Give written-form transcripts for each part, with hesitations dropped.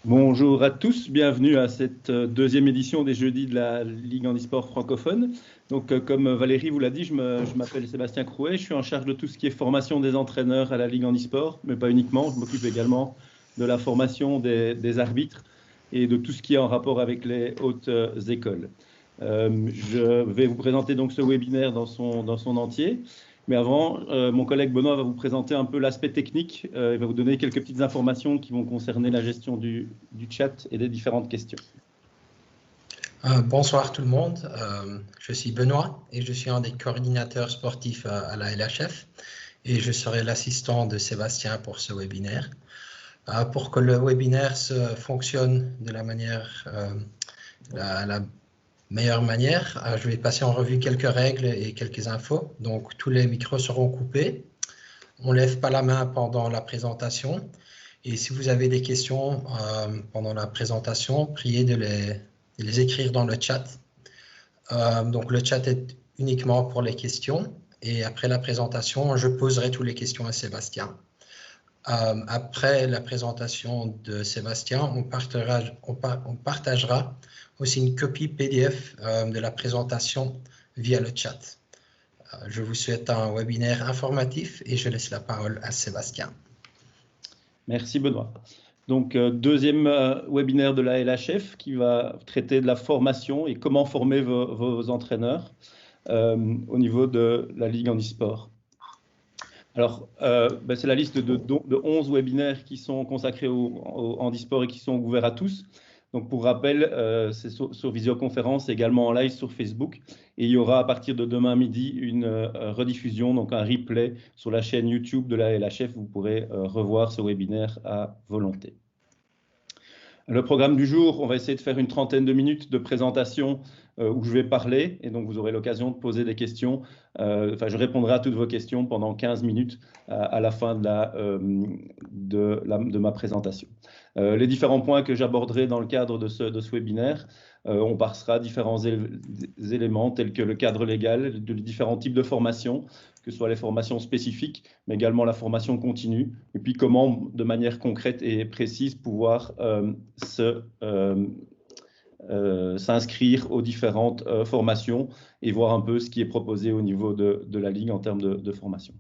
Bonjour à tous, bienvenue à cette deuxième édition des jeudis de la Ligue handisport francophone. Donc, comme Valérie vous l'a dit, je m'appelle Sébastien Crouet, je suis en charge de tout ce qui est formation des entraîneurs à la Ligue handisport, mais pas uniquement, je m'occupe également de la formation des arbitres et de tout ce qui est en rapport avec les hautes écoles. Je vais vous présenter donc ce webinaire dans son entier. Mais avant, mon collègue Benoît va vous présenter un peu l'aspect technique. Il va vous donner quelques petites informations qui vont concerner la gestion du chat et des différentes questions. Bonsoir tout le monde, je suis Benoît et je suis un des coordinateurs sportifs à la LHF et je serai l'assistant de Sébastien pour ce webinaire. Pour que le webinaire fonctionne de la meilleure manière, je vais passer en revue quelques règles et quelques infos. Donc tous les micros seront coupés, on ne lève pas la main pendant la présentation et si vous avez des questions pendant la présentation, priez de les écrire dans le chat. Donc le chat est uniquement pour les questions et après la présentation, je poserai toutes les questions à Sébastien. Après la présentation de Sébastien, on partagera aussi une copie PDF de la présentation via le chat. Je vous souhaite un webinaire informatif et je laisse la parole à Sébastien. Merci Benoît. Donc, deuxième webinaire de la LHF qui va traiter de la formation et comment former vos entraîneurs au niveau de la Ligue handisport. Alors, c'est la liste de 11 webinaires qui sont consacrés au handisport et qui sont ouverts à tous. Donc, pour rappel, c'est sur visioconférence, également en live sur Facebook. Et il y aura à partir de demain midi une rediffusion, donc un replay sur la chaîne YouTube de la LHF. Vous pourrez revoir ce webinaire à volonté. Le programme du jour, on va essayer de faire une trentaine de minutes de présentation où je vais parler et donc vous aurez l'occasion de poser des questions. Je répondrai à toutes vos questions pendant 15 minutes à la fin de ma présentation. Les différents points que j'aborderai dans le cadre de ce webinaire, on passera différents éléments tels que le cadre légal, de différents types de formations, que ce soit les formations spécifiques, mais également la formation continue, et puis comment, de manière concrète et précise, pouvoir s'inscrire aux différentes formations et voir un peu ce qui est proposé au niveau de la Ligue en termes de formation.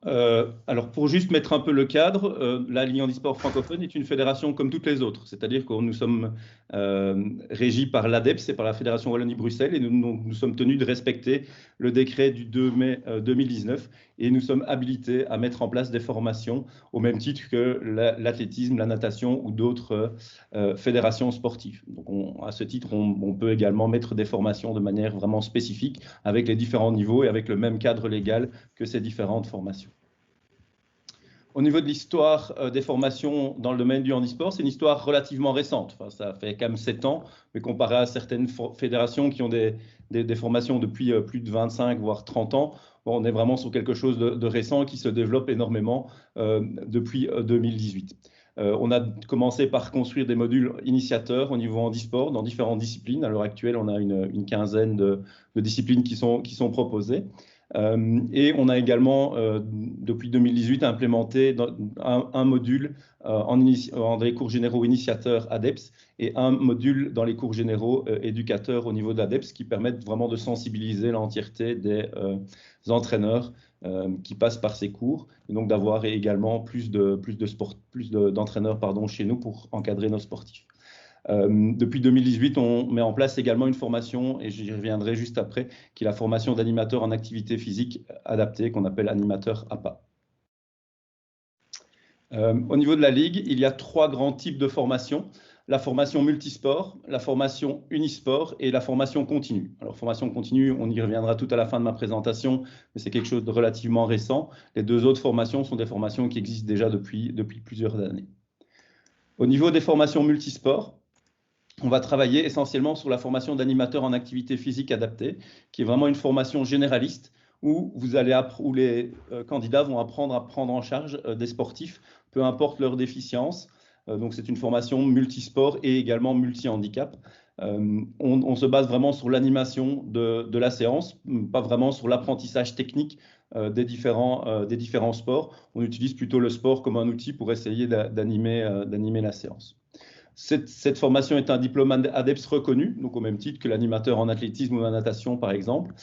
Alors, pour juste mettre un peu le cadre, la Ligue handisport francophone est une fédération comme toutes les autres, c'est-à-dire que nous sommes régis par l'ADEPS et par la Fédération Wallonie-Bruxelles et nous sommes tenus de respecter le décret du 2 mai 2019 et nous sommes habilités à mettre en place des formations au même titre que l'athlétisme, la natation ou d'autres fédérations sportives. Donc à ce titre, on peut également mettre des formations de manière vraiment spécifique avec les différents niveaux et avec le même cadre légal que ces différentes formations. Au niveau de l'histoire des formations dans le domaine du handisport, c'est une histoire relativement récente. Enfin, ça fait quand même 7 ans, mais comparé à certaines fédérations qui ont des formations depuis plus de 25 voire 30 ans, on est vraiment sur quelque chose de récent qui se développe énormément depuis 2018. On a commencé par construire des modules initiateurs au niveau handisport dans différentes disciplines. À l'heure actuelle, on a une quinzaine de disciplines qui sont proposées. Et on a également, depuis 2018, implémenté un module dans les cours généraux initiateurs ADEPS et un module dans les cours généraux éducateurs au niveau de l'ADEPS qui permettent vraiment de sensibiliser l'entièreté des entraîneurs qui passent par ces cours et donc d'avoir également plus d'entraîneurs chez nous pour encadrer nos sportifs. Depuis 2018, on met en place également une formation, et j'y reviendrai juste après, qui est la formation d'animateur en activité physique adaptée, qu'on appelle animateur APA. Au niveau de la Ligue, il y a 3 grands types de formations. La formation multisport, la formation unisport et la formation continue. Alors, formation continue, on y reviendra tout à la fin de ma présentation, mais c'est quelque chose de relativement récent. Les 2 autres formations sont des formations qui existent déjà depuis plusieurs années. Au niveau des formations multisport, on va travailler essentiellement sur la formation d'animateur en activité physique adaptée, qui est vraiment une formation généraliste où les candidats vont apprendre à prendre en charge des sportifs, peu importe leur déficience. Donc, c'est une formation multisport et également multi-handicap. On se base vraiment sur l'animation de la séance, pas vraiment sur l'apprentissage technique des différents sports. On utilise plutôt le sport comme un outil pour essayer d'animer la séance. Cette formation est un diplôme ADEPS reconnu, donc au même titre que l'animateur en athlétisme ou en natation, par exemple.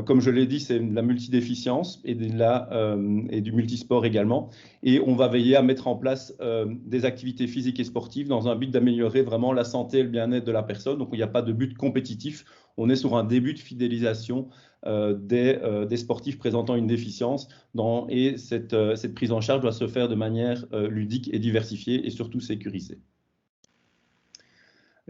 Comme je l'ai dit, c'est de la multidéficience et du multisport également. Et on va veiller à mettre en place des activités physiques et sportives dans un but d'améliorer vraiment la santé et le bien-être de la personne. Donc, il n'y a pas de but compétitif. On est sur un début de fidélisation des sportifs présentant une déficience. Et cette prise en charge doit se faire de manière ludique et diversifiée et surtout sécurisée.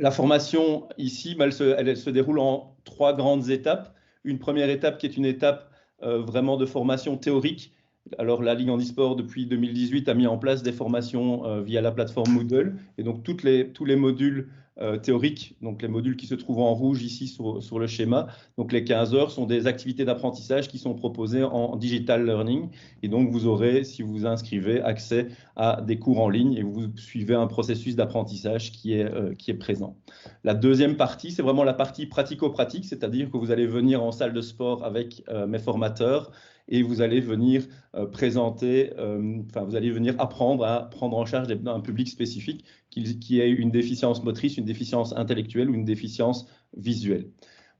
La formation ici, elle se déroule en 3 grandes étapes. Une première étape qui est une étape vraiment de formation théorique. Alors la Ligue Handisport depuis 2018 a mis en place des formations via la plateforme Moodle. Et donc tous les modules théoriques, donc les modules qui se trouvent en rouge ici sur le schéma, donc les 15 heures sont des activités d'apprentissage qui sont proposées en digital learning. Et donc vous aurez, si vous vous inscrivez, accès à des cours en ligne et vous suivez un processus d'apprentissage qui est présent. La deuxième partie, c'est vraiment la partie pratico-pratique, c'est-à-dire que vous allez venir en salle de sport avec mes formateurs et vous allez venir vous allez venir apprendre à prendre en charge un public spécifique qui ait une déficience motrice, une déficience intellectuelle ou une déficience visuelle.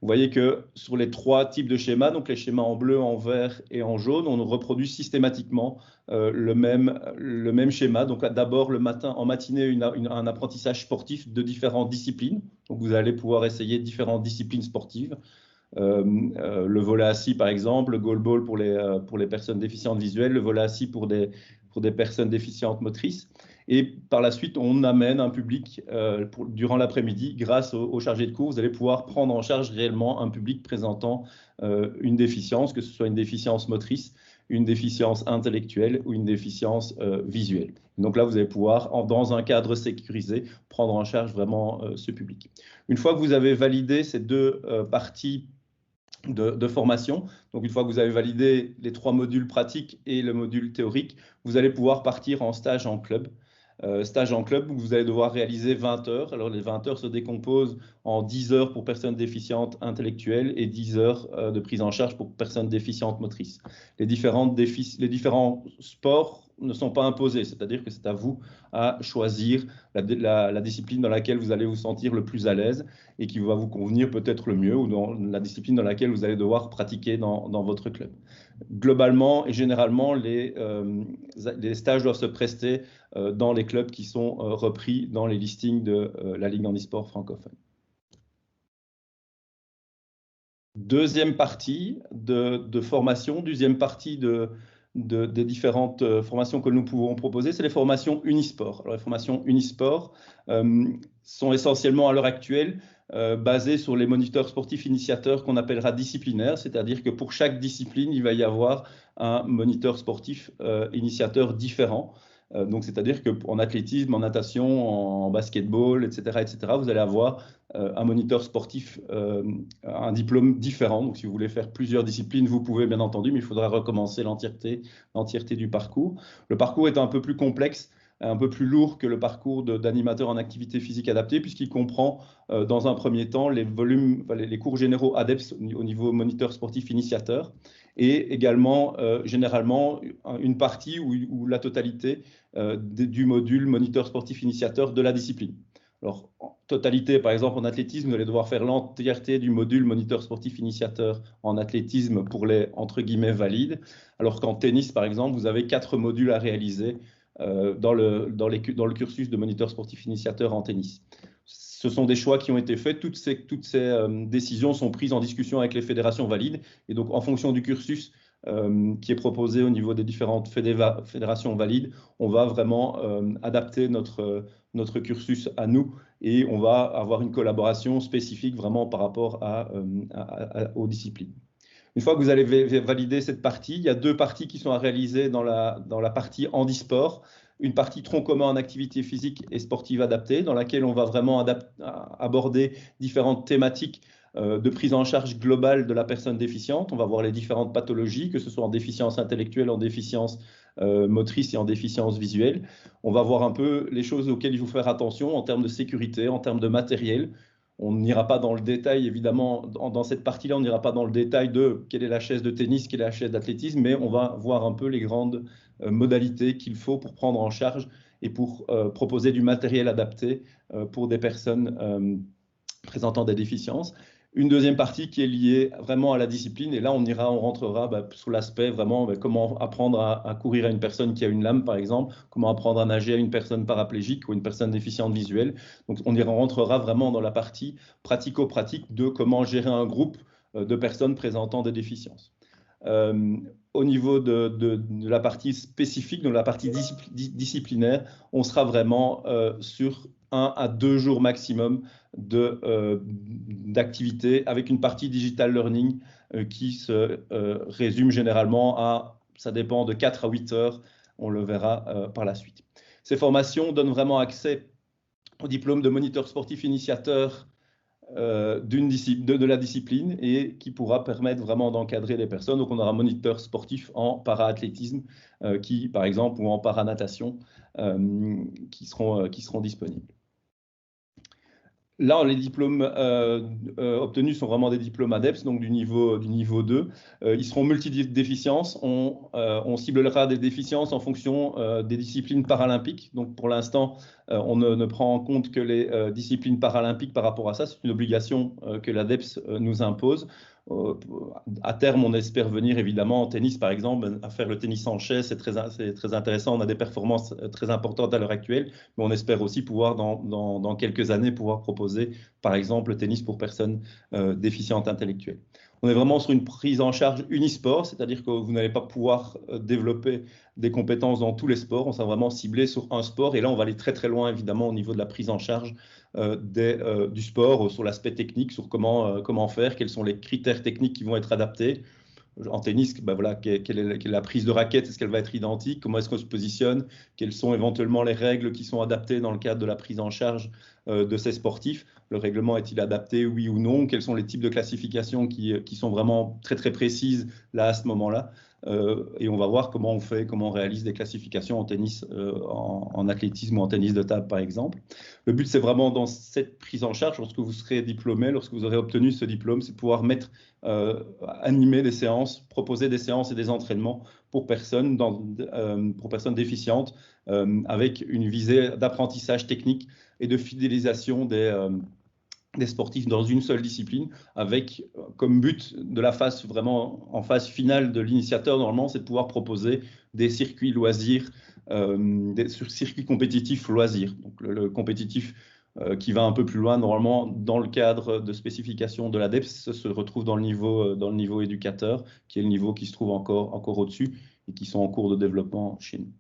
Vous voyez que sur les 3 types de schémas, donc les schémas en bleu, en vert et en jaune, on reproduit systématiquement le même schéma. Donc d'abord le matin, en matinée, un apprentissage sportif de différentes disciplines. Donc vous allez pouvoir essayer différentes disciplines sportives. Le volley assis par exemple, le goalball pour les personnes déficientes visuelles, le volley assis pour des personnes déficientes motrices. Et par la suite, on amène un public durant l'après-midi, grâce aux chargés de cours, vous allez pouvoir prendre en charge réellement un public présentant une déficience, que ce soit une déficience motrice, une déficience intellectuelle ou une déficience visuelle. Donc là, vous allez pouvoir, dans un cadre sécurisé, prendre en charge vraiment ce public. Une fois que vous avez validé ces 2 parties de formation. Donc, une fois que vous avez validé les 3 modules pratiques et le module théorique, vous allez pouvoir partir en stage en club. Stage en club où vous allez devoir réaliser 20 heures. Alors, les 20 heures se décomposent en 10 heures pour personnes déficientes intellectuelles et 10 heures de prise en charge pour personnes déficientes motrices. Les différents sports ne sont pas imposés, c'est-à-dire que c'est à vous à choisir la discipline dans laquelle vous allez vous sentir le plus à l'aise et qui va vous convenir peut-être le mieux ou dans la discipline dans laquelle vous allez devoir pratiquer dans votre club. Globalement et généralement, les stages doivent se prester dans les clubs qui sont repris dans les listings de la Ligue Handisport francophone. Deuxième partie de formation, deuxième partie des différentes formations que nous pouvons proposer, c'est les formations Unisport. Alors, les formations Unisport sont essentiellement à l'heure actuelle basées sur les moniteurs sportifs initiateurs qu'on appellera disciplinaires, c'est-à-dire que pour chaque discipline, il va y avoir un moniteur sportif initiateur différent. Donc, c'est-à-dire qu'en athlétisme, en natation, en basketball, etc., vous allez avoir un moniteur sportif, un diplôme différent. Donc, si vous voulez faire plusieurs disciplines, vous pouvez bien entendu, mais il faudra recommencer l'entièreté du parcours. Le parcours est un peu plus complexe, un peu plus lourd que le parcours d'animateur en activité physique adaptée, puisqu'il comprend dans un premier temps les cours généraux ADEPS au niveau moniteur sportif initiateur, et également généralement une partie ou la totalité du module moniteur sportif initiateur de la discipline. Alors, en totalité, par exemple, en athlétisme, vous allez devoir faire l'entièreté du module moniteur sportif initiateur en athlétisme pour les, entre guillemets, valides, alors qu'en tennis, par exemple, vous avez 4 modules à réaliser dans le cursus de moniteur sportif initiateur en tennis. Ce sont des choix qui ont été faits. Toutes ces décisions sont prises en discussion avec les fédérations valides. Et donc, en fonction du cursus qui est proposé au niveau des différentes fédérations valides, on va vraiment adapter notre cursus à nous et on va avoir une collaboration spécifique vraiment par rapport aux disciplines. Une fois que vous allez valider cette partie, il y a 2 parties qui sont à réaliser dans la partie handisport. Une partie tronc commun en activité physique et sportive adaptée, dans laquelle on va vraiment aborder différentes thématiques de prise en charge globale de la personne déficiente. On va voir les différentes pathologies, que ce soit en déficience intellectuelle, en déficience motrice et en déficience visuelle. On va voir un peu les choses auxquelles il faut faire attention en termes de sécurité, en termes de matériel. On n'ira pas dans le détail, évidemment, dans cette partie-là, on n'ira pas dans le détail de quelle est la chaise de tennis, quelle est la chaise d'athlétisme, mais on va voir un peu les grandes modalités qu'il faut pour prendre en charge et pour proposer du matériel adapté pour des personnes présentant des déficiences. Une deuxième partie qui est liée vraiment à la discipline, et là on rentrera sur l'aspect vraiment comment apprendre à courir à une personne qui a une lame par exemple, comment apprendre à nager à une personne paraplégique ou une personne déficiente visuelle. Donc on y rentrera vraiment dans la partie pratico-pratique de comment gérer un groupe de personnes présentant des déficiences. Au niveau de la partie spécifique, de la partie disciplinaire, on sera vraiment sur 1 à 2 jours maximum d'activité avec une partie digital learning qui se résume généralement à, ça dépend de 4 à 8 heures, on le verra par la suite. Ces formations donnent vraiment accès au diplôme de moniteur sportif initiateur de la discipline et qui pourra permettre vraiment d'encadrer les personnes. Donc on aura moniteur sportif en para-athlétisme qui, par exemple, ou en para-natation qui seront disponibles. Là, les diplômes obtenus sont vraiment des diplômes ADEPS, donc du niveau 2. Ils seront multidéficiences. On ciblera des déficiences en fonction des disciplines paralympiques. Donc, pour l'instant, on ne prend en compte que les disciplines paralympiques par rapport à ça. C'est une obligation que l'ADEPS nous impose. À terme, on espère venir évidemment en tennis, par exemple, à faire le tennis en chaise, c'est très intéressant. On a des performances très importantes à l'heure actuelle, mais on espère aussi pouvoir, dans quelques années, pouvoir proposer, par exemple, le tennis pour personnes déficientes intellectuelles. On est vraiment sur une prise en charge unisport, c'est-à-dire que vous n'allez pas pouvoir développer des compétences dans tous les sports. On sera vraiment ciblé sur un sport et là, on va aller très très loin, évidemment, au niveau de la prise en charge du sport, sur l'aspect technique, sur comment faire, quels sont les critères techniques qui vont être adaptés. En tennis, voilà, quelle est la prise de raquette, est-ce qu'elle va être identique, comment est-ce qu'on se positionne, quelles sont éventuellement les règles qui sont adaptées dans le cadre de la prise en charge de ces sportifs. Le règlement est-il adapté, oui ou non? Quels sont les types de classifications qui sont vraiment très très précises là à ce moment-là? Et on va voir comment on réalise des classifications en tennis, en athlétisme ou en tennis de table par exemple. Le but, c'est vraiment dans cette prise en charge, lorsque vous serez diplômé, lorsque vous aurez obtenu ce diplôme, c'est de pouvoir animer des séances, proposer des séances et des entraînements pour personnes déficientes avec une visée d'apprentissage technique et de fidélisation des sportifs dans une seule discipline, avec comme but de la phase vraiment en phase finale de l'initiateur, normalement, c'est de pouvoir proposer des circuits loisirs, des circuits compétitifs loisirs. Donc le compétitif qui va un peu plus loin, normalement, dans le cadre de spécification de l'ADEPS, se retrouve dans le niveau éducateur, qui est le niveau qui se trouve encore au-dessus et qui sont en cours de développement chez nous.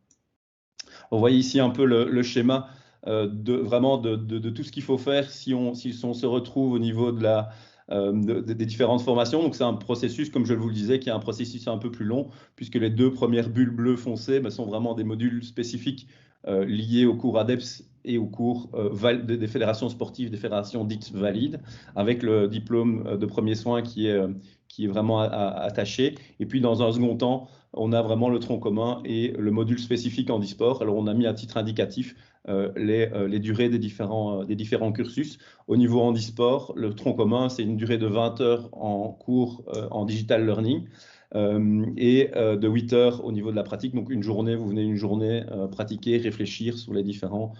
Vous voyez ici un peu le schéma de tout ce qu'il faut faire si on se retrouve au niveau des différentes formations. Donc c'est un processus, comme je vous le disais, qui est un processus un peu plus long, puisque les 2 premières bulles bleues foncées sont vraiment des modules spécifiques liés au cours ADEPS et au cours des fédérations sportives, des fédérations dites valides, avec le diplôme de premier soin qui est vraiment attaché. Et puis dans un second temps, on a vraiment le tronc commun et le module spécifique en e-sport. Alors on a mis à titre indicatif les durées des différents cursus. Au niveau handisport, le tronc commun, c'est une durée de 20 heures en cours en digital learning et de 8 heures au niveau de la pratique. Donc une journée, vous venez une journée pratiquer, réfléchir sur les différentes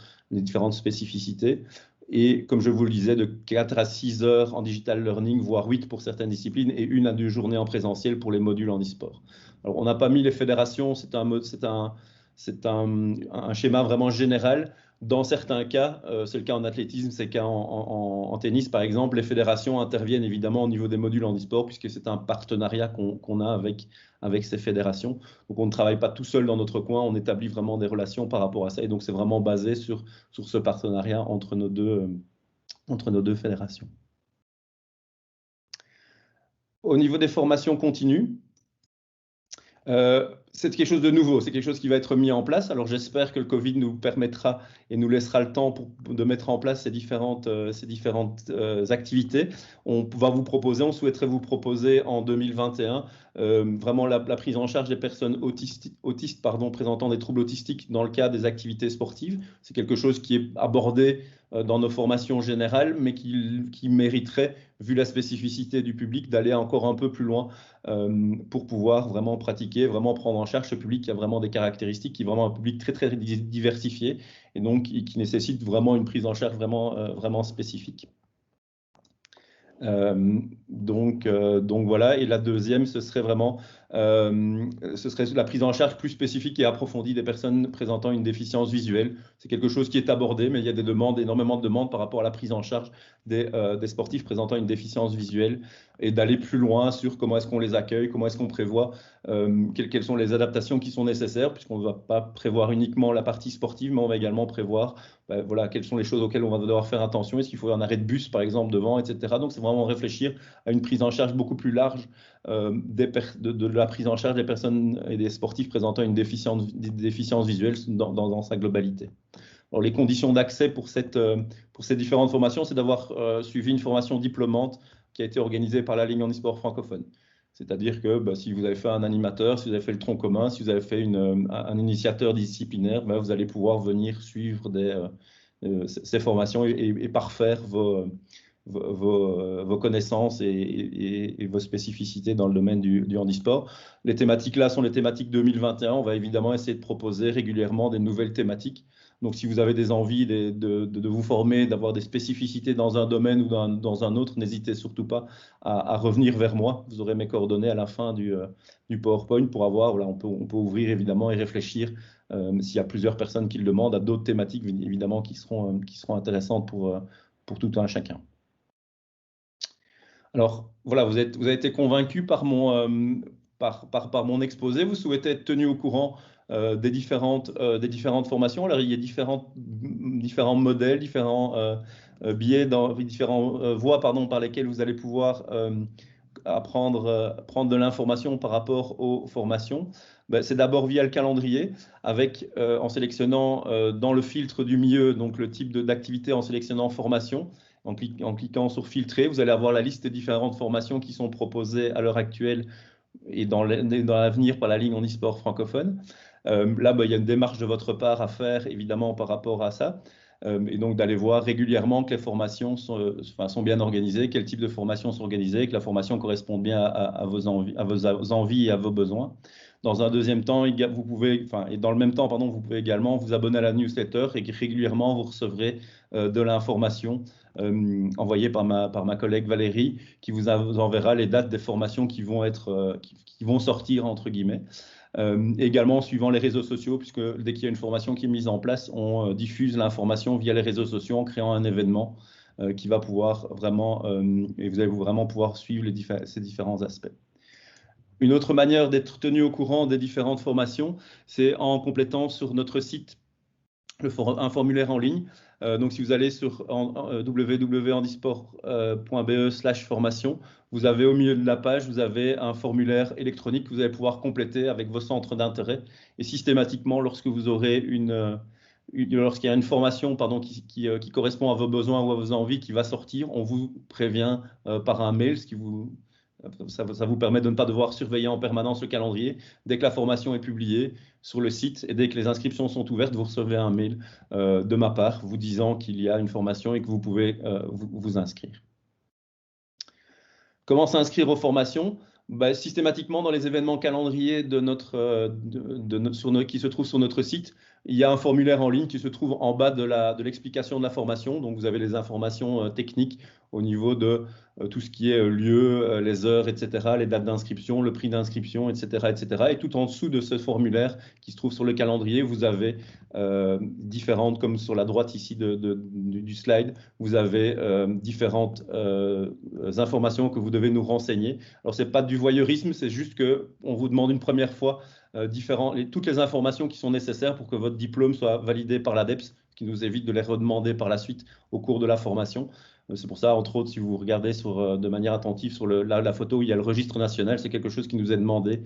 spécificités. Et comme je vous le disais, de 4 à 6 heures en digital learning, voire 8 pour certaines disciplines, et 1 à 2 journées en présentiel pour les modules en e-sport. Alors, on n'a pas mis les fédérations, c'est un schéma vraiment général. Dans certains cas, c'est le cas en athlétisme, c'est le cas en tennis, par exemple, les fédérations interviennent évidemment au niveau des modules en e-sport, puisque c'est un partenariat qu'on a avec ces fédérations. Donc, on ne travaille pas tout seul dans notre coin, on établit vraiment des relations par rapport à ça. Et donc, c'est vraiment basé sur ce partenariat entre nos deux fédérations. Au niveau des formations continues, c'est quelque chose de nouveau, c'est quelque chose qui va être mis en place. Alors j'espère que le Covid nous permettra et nous laissera le temps de mettre en place ces différentes activités. On va vous proposer, on souhaiterait vous proposer en 2021 vraiment la prise en charge des personnes autistes présentant des troubles autistiques dans le cadre des activités sportives. C'est quelque chose qui est abordé dans nos formations générales, mais qui mériterait, vu la spécificité du public, d'aller encore un peu plus loin pour pouvoir vraiment pratiquer, vraiment prendre en charge ce public qui a vraiment des caractéristiques, qui est vraiment un public très, très diversifié et donc qui nécessite vraiment une prise en charge vraiment spécifique. Donc voilà, et la deuxième, ce serait vraiment la prise en charge plus spécifique et approfondie des personnes présentant une déficience visuelle. C'est quelque chose qui est abordé, mais il y a des demandes, énormément de demandes par rapport à la prise en charge des sportifs présentant une déficience visuelle et d'aller plus loin sur comment est-ce qu'on les accueille, comment est-ce qu'on prévoit, quelles sont les adaptations qui sont nécessaires, puisqu'on ne va pas prévoir uniquement la partie sportive, mais on va également prévoir voilà, quelles sont les choses auxquelles on va devoir faire attention. Est-ce qu'il faut un arrêt de bus, par exemple, devant, etc. Donc, c'est vraiment réfléchir à une prise en charge beaucoup plus large de la prise en charge des personnes et des sportifs présentant une déficience visuelle dans sa globalité. Alors, les conditions d'accès pour ces différentes formations, c'est d'avoir suivi une formation diplômante qui a été organisée par la Ligue handisport francophone. C'est-à-dire que si vous avez fait un animateur, si vous avez fait le tronc commun, si vous avez fait un initiateur disciplinaire, vous allez pouvoir venir suivre ces formations et parfaire vos connaissances et vos spécificités dans le domaine du handisport. Les thématiques là sont les thématiques 2021. On va évidemment essayer de proposer régulièrement des nouvelles thématiques. Donc, si vous avez des envies de vous former, d'avoir des spécificités dans un domaine ou dans un autre, n'hésitez surtout pas à revenir vers moi. Vous aurez mes coordonnées à la fin du PowerPoint pour avoir, voilà, on peut ouvrir évidemment et réfléchir s'il y a plusieurs personnes qui le demandent à d'autres thématiques évidemment qui seront intéressantes pour tout un chacun. Alors, voilà, vous avez été convaincu par mon exposé. Vous souhaitez être tenu au courant des différentes formations. Alors, il y a différents modèles, différents biais, différentes voies par lesquelles vous allez pouvoir prendre de l'information par rapport aux formations. C'est d'abord via le calendrier, en sélectionnant dans le filtre du milieu, donc le type d'activité en sélectionnant formation. En cliquant sur filtrer, vous allez avoir la liste des différentes formations qui sont proposées à l'heure actuelle et dans l'avenir par la Ligue handisport francophone. Là, il y a une démarche de votre part à faire, évidemment, par rapport à ça. Et donc, d'aller voir régulièrement que les formations sont bien organisées, quel type de formation sont organisées, que la formation corresponde bien à vos envies et à vos besoins. Dans un deuxième temps, et dans le même temps, vous pouvez également vous abonner à la newsletter et régulièrement, vous recevrez de l'information envoyée par ma collègue Valérie, qui vous enverra les dates des formations qui vont sortir, entre guillemets. Également suivant les réseaux sociaux, puisque dès qu'il y a une formation qui est mise en place, on diffuse l'information via les réseaux sociaux en créant un événement qui va pouvoir vraiment, et vous allez vraiment pouvoir suivre ces différents aspects. Une autre manière d'être tenu au courant des différentes formations, c'est en complétant sur notre site un formulaire en ligne. Donc, si vous allez sur www.handisport.be/formation, vous avez au milieu de la page, vous avez un formulaire électronique que vous allez pouvoir compléter avec vos centres d'intérêt. Et systématiquement, lorsque vous aurez lorsqu'il y a une formation qui correspond à vos besoins ou à vos envies qui va sortir, on vous prévient par un mail, ça vous permet de ne pas devoir surveiller en permanence le calendrier. Dès que la formation est publiée sur le site et dès que les inscriptions sont ouvertes, vous recevez un mail de ma part vous disant qu'il y a une formation et que vous pouvez vous inscrire. Comment s'inscrire aux formations? Systématiquement, dans les événements calendriers qui se trouvent sur notre site, il y a un formulaire en ligne qui se trouve en bas de l'explication de la formation. Donc, vous avez les informations techniques au niveau de tout ce qui est lieu, les heures, etc., les dates d'inscription, le prix d'inscription, etc., etc. Et tout en dessous de ce formulaire qui se trouve sur le calendrier, vous avez différentes, comme sur la droite ici du slide, vous avez différentes informations que vous devez nous renseigner. Alors, ce n'est pas du voyeurisme, c'est juste qu'on vous demande une première fois toutes les informations qui sont nécessaires pour que votre diplôme soit validé par l'ADEPS, ce qui nous évite de les redemander par la suite au cours de la formation. C'est pour ça, entre autres, si vous regardez de manière attentive sur la photo où il y a le registre national, c'est quelque chose qui nous est demandé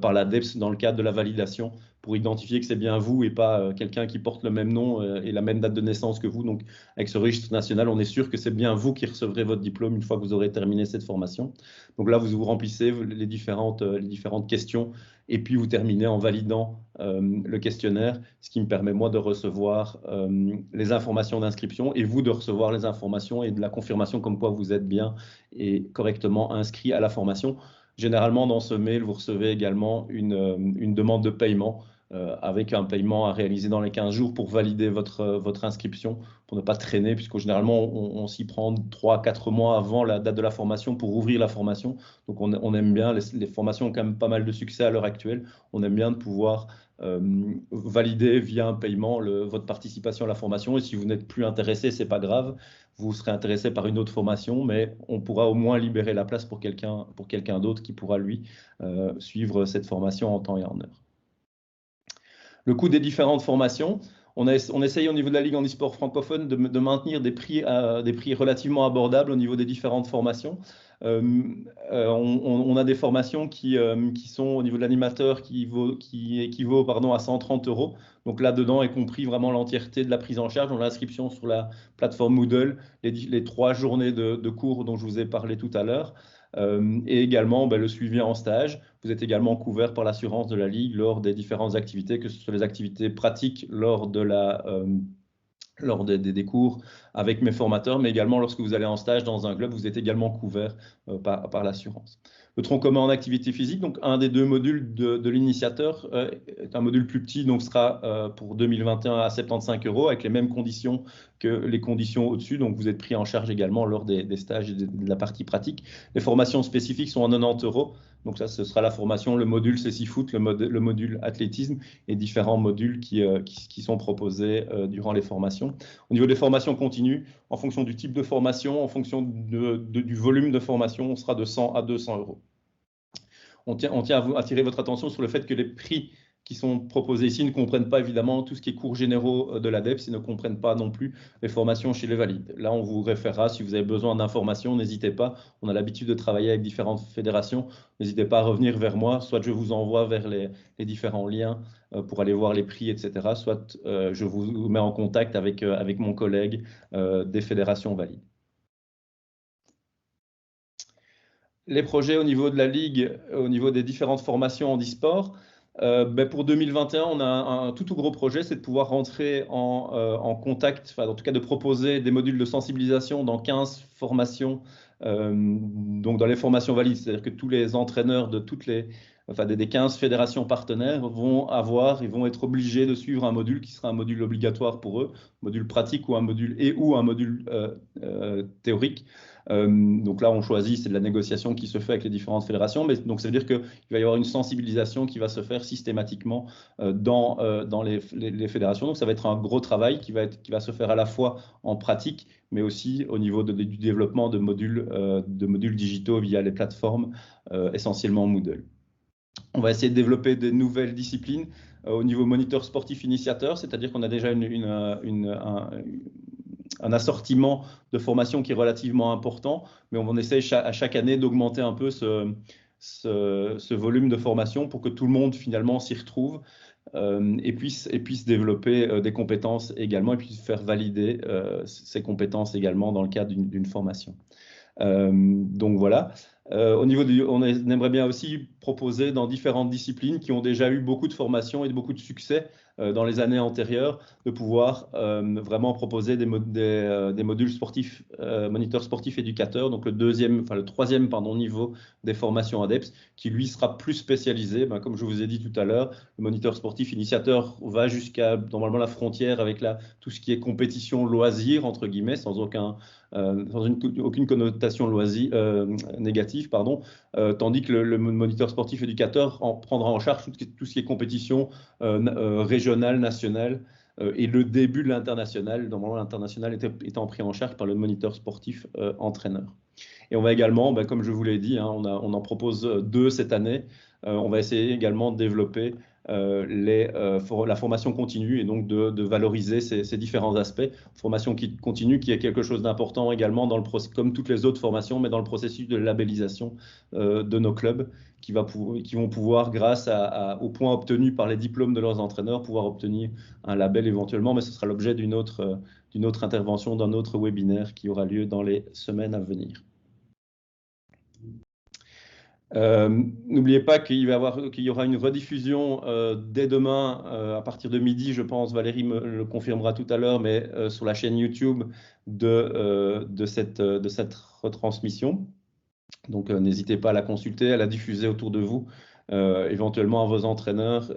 par l'ADEPS dans le cadre de la validation pour identifier que c'est bien vous et pas quelqu'un qui porte le même nom et la même date de naissance que vous. Donc, avec ce registre national, on est sûr que c'est bien vous qui recevrez votre diplôme une fois que vous aurez terminé cette formation. Donc là, vous remplissez les différentes questions et puis vous terminez en validant le questionnaire, ce qui me permet, moi, de recevoir les informations d'inscription et vous de recevoir les informations et de la confirmation comme quoi vous êtes bien et correctement inscrit à la formation. Généralement, dans ce mail, vous recevez également une demande de paiement avec un paiement à réaliser dans les 15 jours pour valider votre inscription, pour ne pas traîner, puisque généralement, on s'y prend 3 à 4 mois avant la date de la formation pour ouvrir la formation. Donc, on aime bien, les formations ont quand même pas mal de succès à l'heure actuelle. On aime bien de pouvoir valider via un paiement votre participation à la formation. Et si vous n'êtes plus intéressé, ce n'est pas grave. Vous serez intéressé par une autre formation, mais on pourra au moins libérer la place pour quelqu'un d'autre qui pourra, lui, suivre cette formation en temps et en heure. Le coût des différentes formations, on essaye au niveau de la Ligue en e-sport francophone de maintenir des prix relativement abordables au niveau des différentes formations. On a des formations qui sont au niveau de l'animateur qui équivaut à 130 €. Donc là-dedans est compris vraiment l'entièreté de la prise en charge. On a l'inscription sur la plateforme Moodle, les 3 journées de cours dont je vous ai parlé tout à l'heure. Et également le suivi en stage. Vous êtes également couvert par l'assurance de la Ligue lors des différentes activités, que ce soit les activités pratiques lors des cours avec mes formateurs, mais également lorsque vous allez en stage dans un club, vous êtes également couvert par l'assurance. Le tronc commun en activité physique, donc un des 2 modules de l'initiateur est un module plus petit, donc sera pour 2021 à 75 € avec les mêmes conditions que les conditions au-dessus. Donc vous êtes pris en charge également lors des stages et de la partie pratique. Les formations spécifiques sont à 90 €. Donc ça, ce sera la formation, le module CC Foot, le module athlétisme et différents modules qui sont proposés durant les formations. Au niveau des formations continues, en fonction du type de formation, en fonction du volume de formation, on sera de 100 à 200 €. On tient à attirer votre attention sur le fait que les prix qui sont proposés ici ne comprennent pas évidemment tout ce qui est cours généraux de l'ADEPS et ne comprennent pas non plus les formations chez les valides. Là, on vous référera si vous avez besoin d'informations, n'hésitez pas. On a l'habitude de travailler avec différentes fédérations. N'hésitez pas à revenir vers moi, soit je vous envoie vers les différents liens pour aller voir les prix, etc. Soit je vous mets en contact avec mon collègue des fédérations valides. Les projets au niveau de la Ligue, au niveau des différentes formations en e-sport, pour 2021, on a un tout gros projet, c'est de pouvoir rentrer en contact, en tout cas de proposer des modules de sensibilisation dans 15 formations, donc dans les formations valides, c'est-à-dire que tous les entraîneurs de des 15 fédérations partenaires vont être obligés de suivre un module qui sera un module obligatoire pour eux, module pratique ou un module théorique. Donc là, on choisit, c'est de la négociation qui se fait avec les différentes fédérations, mais donc ça veut dire qu'il va y avoir une sensibilisation qui va se faire systématiquement dans les fédérations. Donc ça va être un gros travail qui va se faire à la fois en pratique, mais aussi au niveau du développement de modules digitaux via les plateformes, essentiellement Moodle. On va essayer de développer des nouvelles disciplines au niveau moniteur sportif initiateur, c'est-à-dire qu'on a déjà un assortiment de formation qui est relativement important, mais on essaie à chaque année d'augmenter un peu ce volume de formation pour que tout le monde finalement s'y retrouve et puisse développer des compétences également et puisse faire valider ces compétences également dans le cadre d'une formation. Donc voilà. Au niveau on aimerait bien aussi proposer dans différentes disciplines qui ont déjà eu beaucoup de formations et beaucoup de succès dans les années antérieures, de pouvoir vraiment proposer des modules sportifs, moniteurs sportifs éducateurs, donc le troisième niveau des formations ADEPS, qui lui sera plus spécialisé. Comme je vous ai dit tout à l'heure, le moniteur sportif initiateur va jusqu'à normalement la frontière avec tout ce qui est compétition loisir, entre guillemets, sans aucune connotation négative, tandis que le moniteur sportif éducateur prendra en charge tout ce qui est compétition régionale, nationale et le début de l'international, normalement l'international étant pris en charge par le moniteur sportif entraîneur. Et on va également, comme je vous l'ai dit, on en propose 2 cette année. On va essayer également de développer la formation continue et donc de valoriser ces différents aspects. Formation continue qui est quelque chose d'important également comme toutes les autres formations, mais dans le processus de labellisation de nos clubs, qui vont pouvoir, grâce aux points obtenus par les diplômes de leurs entraîneurs, pouvoir obtenir un label éventuellement, mais ce sera l'objet d'une autre intervention, d'un autre webinaire qui aura lieu dans les semaines à venir. N'oubliez pas qu'il y aura une rediffusion dès demain à partir de midi, je pense, Valérie me le confirmera tout à l'heure, mais sur la chaîne YouTube de cette retransmission. Donc n'hésitez pas à la consulter, à la diffuser autour de vous, éventuellement à vos entraîneurs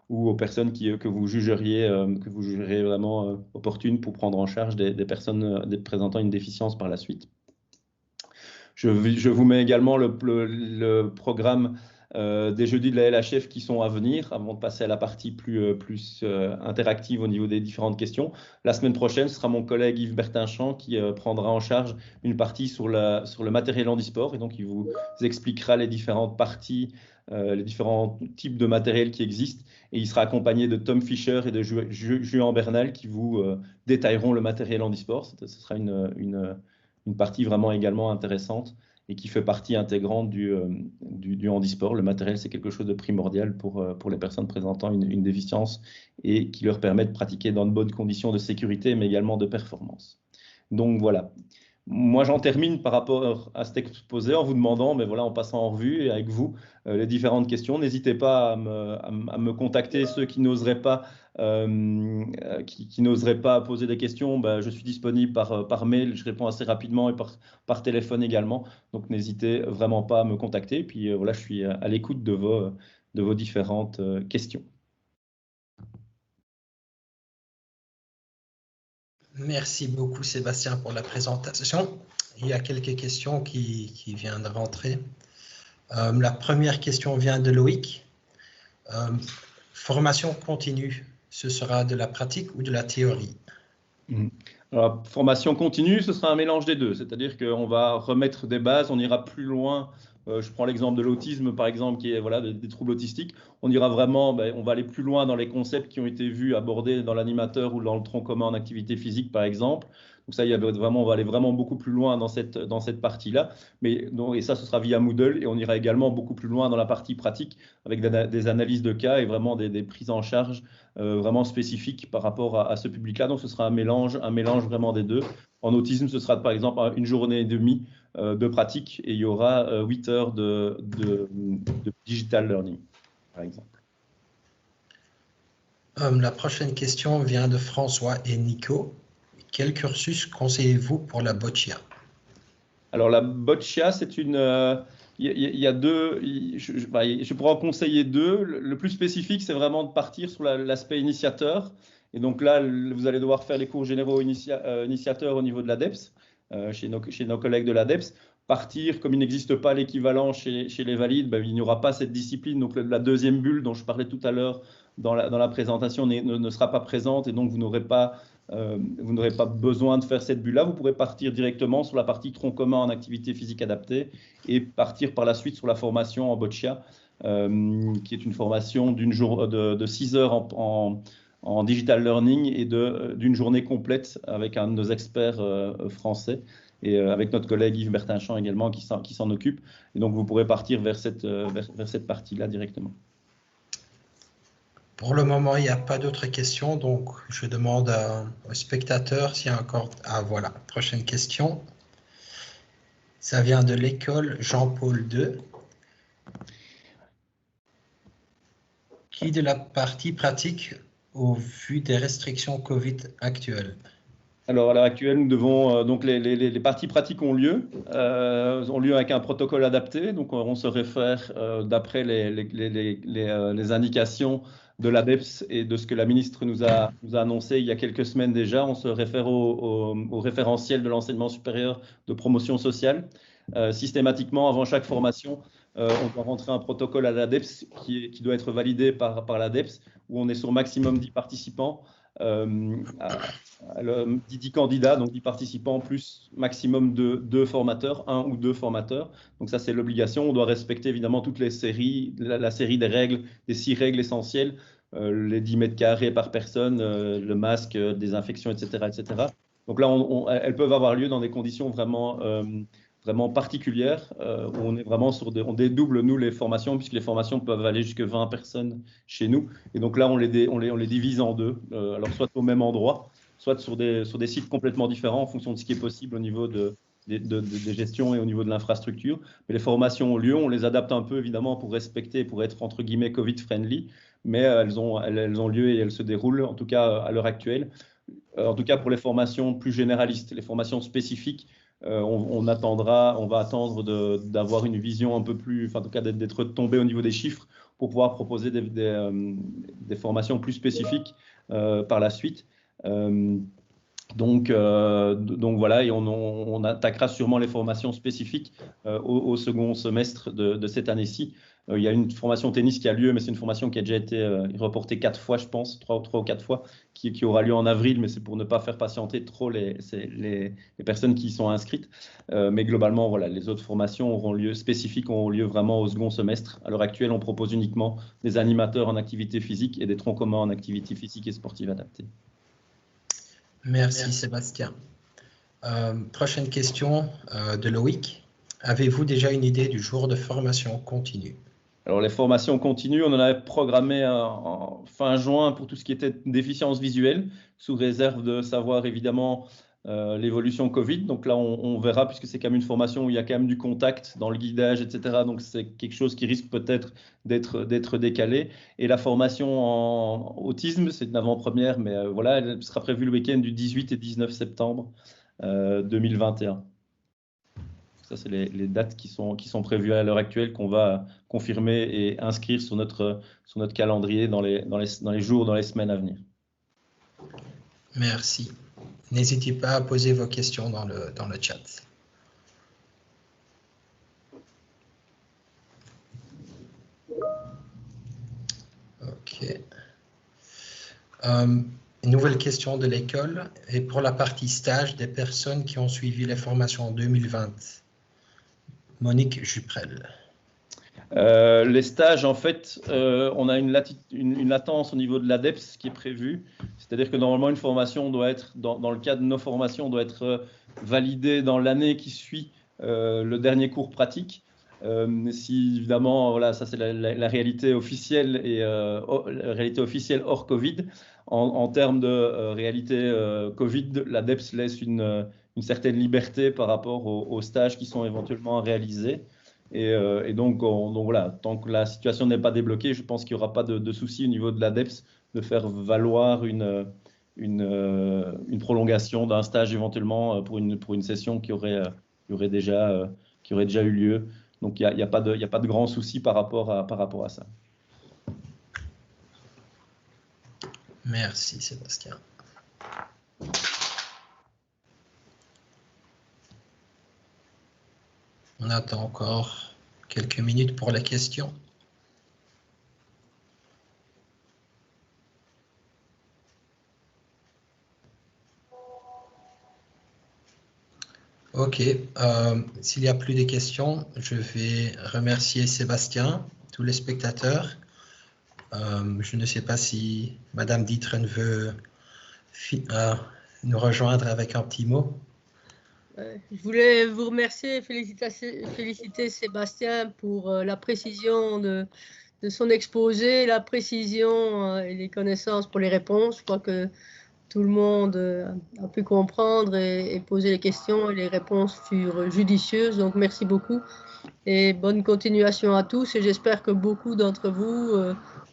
ou aux personnes que vous jugeriez vraiment opportunes pour prendre en charge des personnes présentant une déficience par la suite. Je vous mets également le programme des jeudis de la LHF qui sont à venir, avant de passer à la partie plus interactive au niveau des différentes questions. La semaine prochaine, ce sera mon collègue Yves Bertinchamp qui prendra en charge une partie sur le matériel handisport, et donc il vous expliquera les différentes parties, les différents types de matériel qui existent, et il sera accompagné de Tom Fischer et de Juan Bernal qui vous détailleront le matériel handisport. Ce sera une partie vraiment également intéressante et qui fait partie intégrante du handisport. Le matériel, c'est quelque chose de primordial pour les personnes présentant une déficience et qui leur permet de pratiquer dans de bonnes conditions de sécurité, mais également de performance. Donc voilà. Moi, j'en termine par rapport à cet exposé en vous demandant, mais voilà, en passant en revue et avec vous, les différentes questions. N'hésitez pas à me contacter, ceux qui n'oseraient pas, poser des questions. Je suis disponible par mail, je réponds assez rapidement, et par téléphone également. Donc, n'hésitez vraiment pas à me contacter. Puis voilà, je suis à l'écoute de vos différentes questions. Merci beaucoup Sébastien pour la présentation. Il y a quelques questions qui viennent de rentrer. La première question vient de Loïc. Formation continue, ce sera de la pratique ou de la théorie? Alors, formation continue, ce sera un mélange des deux. C'est-à-dire qu'on va remettre des bases, on ira plus loin. Je prends l'exemple de l'autisme, par exemple, qui est des troubles autistiques. On ira vraiment, on va aller plus loin dans les concepts qui ont été vus, abordés dans l'animateur ou dans le tronc commun en activité physique, par exemple. Donc ça, on va aller vraiment beaucoup plus loin dans cette partie-là. Et ça, ce sera via Moodle. Et on ira également beaucoup plus loin dans la partie pratique, avec des analyses de cas et vraiment des prises en charge vraiment spécifiques par rapport à ce public-là. Donc ce sera un mélange vraiment des deux. En autisme, ce sera par exemple une journée et demie de pratique, et il y aura 8 heures de digital learning, par exemple. La prochaine question vient de François et Nico. Quel cursus conseillez-vous pour la boccia? Alors la boccia, c'est une... Il y a deux... Je pourrais en conseiller deux. Le plus spécifique, c'est vraiment de partir sur l'aspect initiateur. Et donc là, vous allez devoir faire les cours généraux initiateurs au niveau de l'ADEPS, chez nos collègues de l'ADEPS. Partir, comme il n'existe pas l'équivalent chez les valides, il n'y aura pas cette discipline. Donc la deuxième bulle dont je parlais tout à l'heure dans la présentation ne sera pas présente, et donc vous n'aurez pas besoin de faire cette bulle-là. Vous pourrez partir directement sur la partie tronc commun en activité physique adaptée et partir par la suite sur la formation en boccia, qui est une formation de 6 heures en digital learning et d'une journée complète avec un de nos experts français, et avec notre collègue Yves Bertinchamp également qui s'en occupe. Et donc vous pourrez partir vers cette partie-là directement. Pour le moment, il n'y a pas d'autres questions, donc je demande aux spectateurs s'il y a encore... Ah voilà, prochaine question. Ça vient de l'école Jean-Paul II. Qui de la partie pratique au vu des restrictions Covid actuelles? Alors à l'heure actuelle, nous devons donc les parties pratiques ont lieu avec un protocole adapté. Donc on se réfère d'après les indications de l'ADEPS et de ce que la ministre nous a annoncé il y a quelques semaines déjà. On se réfère au référentiel de l'enseignement supérieur de promotion sociale. Systématiquement, avant chaque formation, on doit rentrer un protocole à l'ADEPS qui doit être validé par l'ADEPS, où on est sur maximum 10 participants. 10 candidats, donc 10 participants, plus maximum de 2 formateurs, 1 ou 2 formateurs. Donc ça, c'est l'obligation. On doit respecter évidemment toutes les séries, la série des règles, des 6 règles essentielles, les 10 mètres carrés par personne, le masque, désinfection, etc., etc. Donc là, elles peuvent avoir lieu dans des conditions vraiment vraiment particulière, où on est vraiment on dédouble, nous, les formations, puisque les formations peuvent aller jusqu'à 20 personnes chez nous. Et donc là, on les divise en deux, alors soit au même endroit, soit sur des sites complètement différents en fonction de ce qui est possible au niveau des gestions et au niveau de l'infrastructure. Mais les formations ont lieu, on les adapte un peu évidemment pour respecter, pour être entre guillemets Covid-friendly, mais elles ont lieu et elles se déroulent, en tout cas à l'heure actuelle. En tout cas pour les formations plus généralistes, les formations spécifiques, on va attendre d'avoir une vision un peu plus, enfin en tout cas d'être tombé au niveau des chiffres pour pouvoir proposer des formations plus spécifiques par la suite. Donc voilà, et on attaquera sûrement les formations spécifiques au second semestre de cette année-ci. Il y a une formation tennis qui a lieu, mais c'est une formation qui a déjà été reportée 4 fois, je pense, 3 ou 4 fois, qui aura lieu en avril, mais c'est pour ne pas faire patienter trop les personnes qui y sont inscrites. Mais globalement, voilà, les autres formations spécifiques auront lieu vraiment au second semestre. À l'heure actuelle, on propose uniquement des animateurs en activité physique et des troncs communs en activité physique et sportive adaptée. Merci Sébastien. Prochaine question de Loïc. Avez-vous déjà une idée du jour de formation continue? Alors les formations continues, on en avait programmé en fin juin pour tout ce qui était déficience visuelle, sous réserve de savoir évidemment l'évolution Covid. Donc là, on verra, puisque c'est quand même une formation où il y a quand même du contact dans le guidage, etc. Donc c'est quelque chose qui risque peut-être d'être décalé. Et la formation en autisme, c'est une avant-première, mais voilà, elle sera prévue le week-end du 18 et 19 septembre 2021. Ça, c'est les dates qui sont prévues à l'heure actuelle, qu'on va confirmer et inscrire sur notre calendrier dans les jours, dans les semaines à venir. Merci. N'hésitez pas à poser vos questions dans le chat. OK. Une nouvelle question de l'école. Et pour la partie stage des personnes qui ont suivi les formations en 2020. Monique Juprel. Les stages, en fait, on a une latence au niveau de l'ADEPS qui est prévue. C'est-à-dire que normalement, une formation doit être, dans le cadre de nos formations, doit être validée dans l'année qui suit le dernier cours pratique. Si évidemment, voilà, ça c'est la réalité officielle et la réalité officielle hors Covid. En termes de réalité Covid, l'ADEPS laisse une certaine liberté par rapport aux stages qui sont éventuellement réalisés. Et donc voilà, tant que la situation n'est pas débloquée, je pense qu'il n'y aura pas de souci au niveau de l'ADEPS de faire valoir une prolongation d'un stage éventuellement pour une session qui aurait déjà eu lieu. Donc il n'y a pas de grand souci par rapport à ça. Merci Sébastien. On attend encore quelques minutes pour les questions. OK. S'il n'y a plus de questions, je vais remercier Sébastien, tous les spectateurs. Je ne sais pas si Madame Dietren veut nous rejoindre avec un petit mot. Je voulais vous remercier et féliciter Sébastien pour la précision de son exposé, la précision et les connaissances pour les réponses. Je crois que tout le monde a pu comprendre et poser les questions et les réponses furent judicieuses. Donc merci beaucoup et bonne continuation à tous. Et j'espère que beaucoup d'entre vous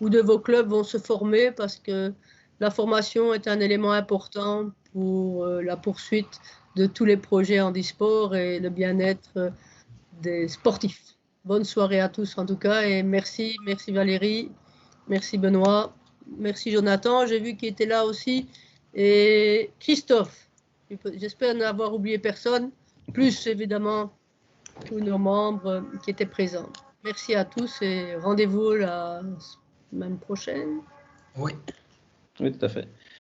ou de vos clubs vont se former parce que la formation est un élément important pour la poursuite de tous les projets handisport et le bien-être des sportifs. Bonne soirée à tous en tout cas et merci Valérie, merci Benoît, merci Jonathan, j'ai vu qu'il était là aussi et Christophe. J'espère n'avoir oublié personne, plus évidemment tous nos membres qui étaient présents. Merci à tous et rendez-vous la semaine prochaine. Oui. Oui, tout à fait.